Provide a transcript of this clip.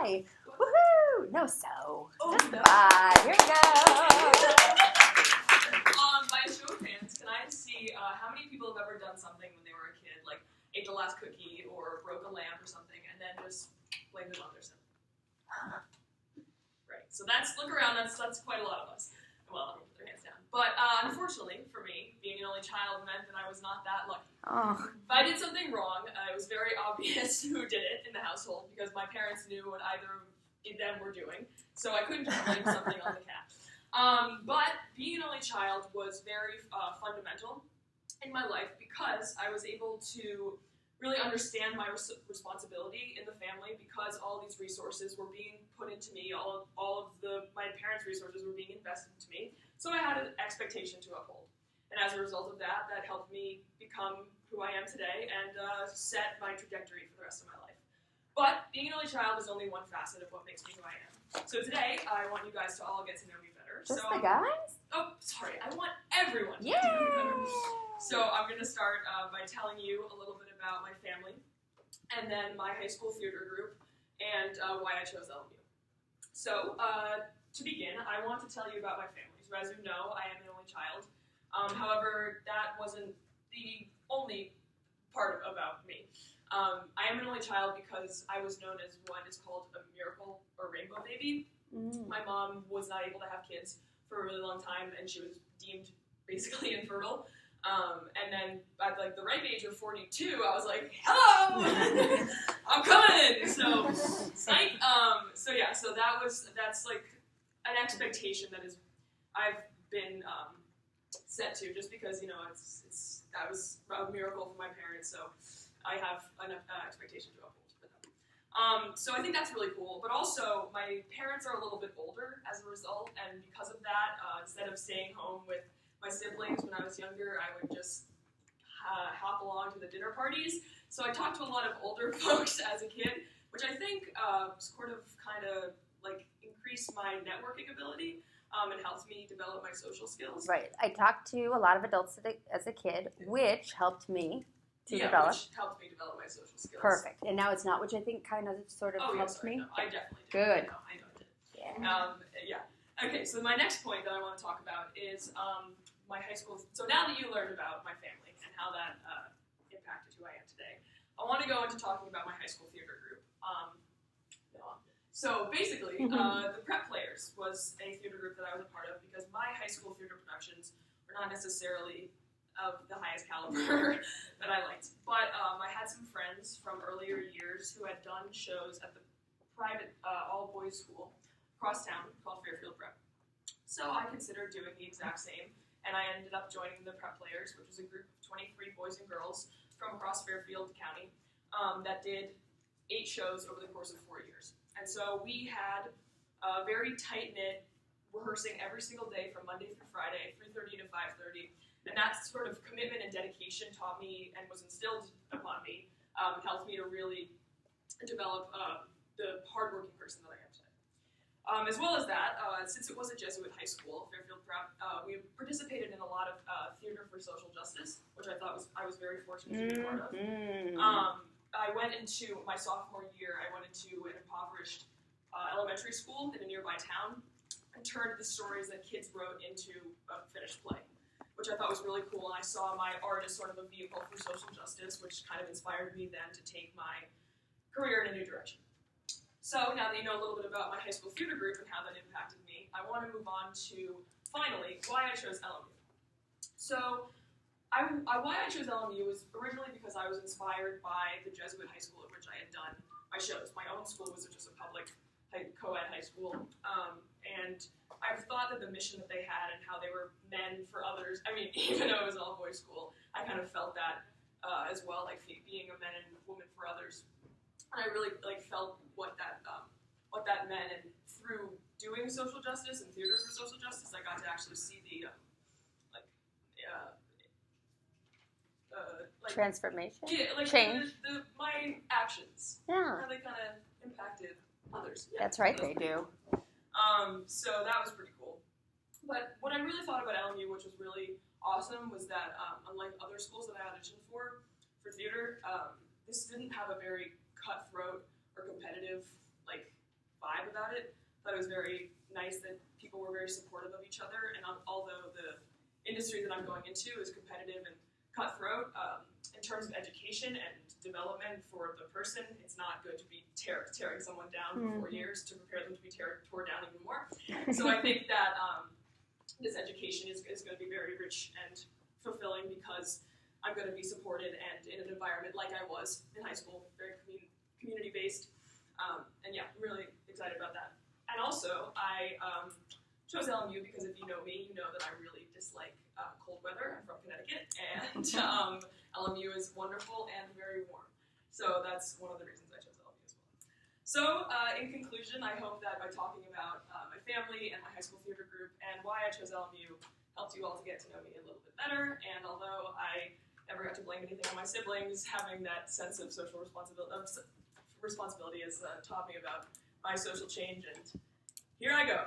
Hi. Woohoo! No, so. Oh, Just no. bye. Here we go. By a show of hands, can I see how many people have ever done something when they were a kid, like ate the last cookie or broke a lamp or something, and then just blamed it on their sin? Right. So look around. That's quite a lot of us. Well, everyone put their hands down. But unfortunately for me, being an only child meant that I was not that lucky. Oh. If I did something wrong, it was very obvious who did it in the household because my parents knew what either of them were doing, so I couldn't just blame something on the cat. But being an only child was very fundamental in my life because I was able to really understand my responsibility in the family because all these resources were being put into me, all of my parents' resources were being invested into me, so I had an expectation to uphold. And as a result of that, that helped me become who I am today and set my trajectory for the rest of my life. But being an only child is only one facet of what makes me who I am. So today, I want you guys to all get to know me better. Just the guys? Oh, sorry. I want everyone to Yay! get to know me better. So I'm going to start by telling you a little bit about my family, and then my high school theater group, and why I chose LMU. So to begin, I want to tell you about my family. So as you know, I am an only child. However, that wasn't the only part about me. I am an only child because I was known as what is called a miracle or rainbow baby. My mom was not able to have kids for a really long time, and she was deemed basically infertile. And then at like the ripe age of 42, I was like, hello, I'm coming. So that's like an expectation that I've been set to just because, you know, that was a miracle for my parents. So I have an expectation to uphold for them. So I think that's really cool. But also, my parents are a little bit older as a result, and because of that, instead of staying home with my siblings when I was younger, I would just hop along to the dinner parties. So I talked to a lot of older folks as a kid, which I think sort of kind of like increased my networking ability and helped me develop my social skills. Right. I talked to a lot of adults as a kid, which helped me develop. Which helped me develop my social skills. Perfect. And now it's not, which I think kind of sort of helped me. No, I definitely did. Good. I know I did. Yeah. Okay, so my next point that I want to talk about is my high school. So now that you learned about my family and how that impacted who I am today, I want to go into talking about my high school theater group. So basically, the Prep Players was a theater group that I was a part of because my high school theater productions were not necessarily of the highest caliber that I liked. But I had some friends from earlier years who had done shows at the private all-boys school across town called Fairfield Prep. So I considered doing the exact same, and I ended up joining the Prep Players, which was a group of 23 boys and girls from across Fairfield County that did 8 shows over the course of 4 years. And so we had a very tight-knit rehearsing every single day from Monday through Friday, 3:30 to 5:30. And that sort of commitment and dedication taught me and was instilled upon me, helped me to really develop the hardworking person that I am today. As well as that, since it was a Jesuit high school, Fairfield Prep, we participated in a lot of theater for social justice, which I thought I was very fortunate to be part of. I went into my sophomore year, I went into an impoverished elementary school in a nearby town and turned the stories that kids wrote into a finished play, which I thought was really cool. And I saw my art as sort of a vehicle for social justice, which kind of inspired me then to take my career in a new direction. So now that you know a little bit about my high school theater group and how that impacted me, I want to move on to, finally, why I chose LMU. So why I chose LMU was originally because I was inspired by the Jesuit high school at which I had done my shows. My own school was just a public co-ed high school, and I thought that the mission that they had and how they were men for others, I mean, even though it was an all-boys school, I kind of felt that as well, like being a man and woman for others. And I really felt what that meant, and through doing social justice and theater for social justice, I got to actually see the transformation? Yeah, change? My actions. Yeah. How they kind of impacted others. Yeah, That's right, they do. So that was pretty cool. But what I really thought about LMU, which was really awesome, was that unlike other schools that I auditioned for theater, this didn't have a very cutthroat or competitive about it. I thought it was very nice that people were very supportive of each other, and although the industry that I'm going into is competitive and cutthroat, in terms of education and development for the person, it's not good to be tearing someone down for 4 years to prepare them to be torn down even more. So I think that this education is going to be very rich and fulfilling because I'm going to be supported and in an environment like I was in high school, very community-based. And yeah, I'm really excited about that. And also, I chose LMU because if you know me, you know that I really dislike cold weather. I'm from Connecticut, and LMU is wonderful and very warm. So that's one of the reasons I chose LMU as well. So in conclusion, I hope that by talking about my family and my high school theater group and why I chose LMU helped you all to get to know me a little bit better. And although I never got to blame anything on my siblings, having that sense of social responsibility has taught me about my social change, and here I go.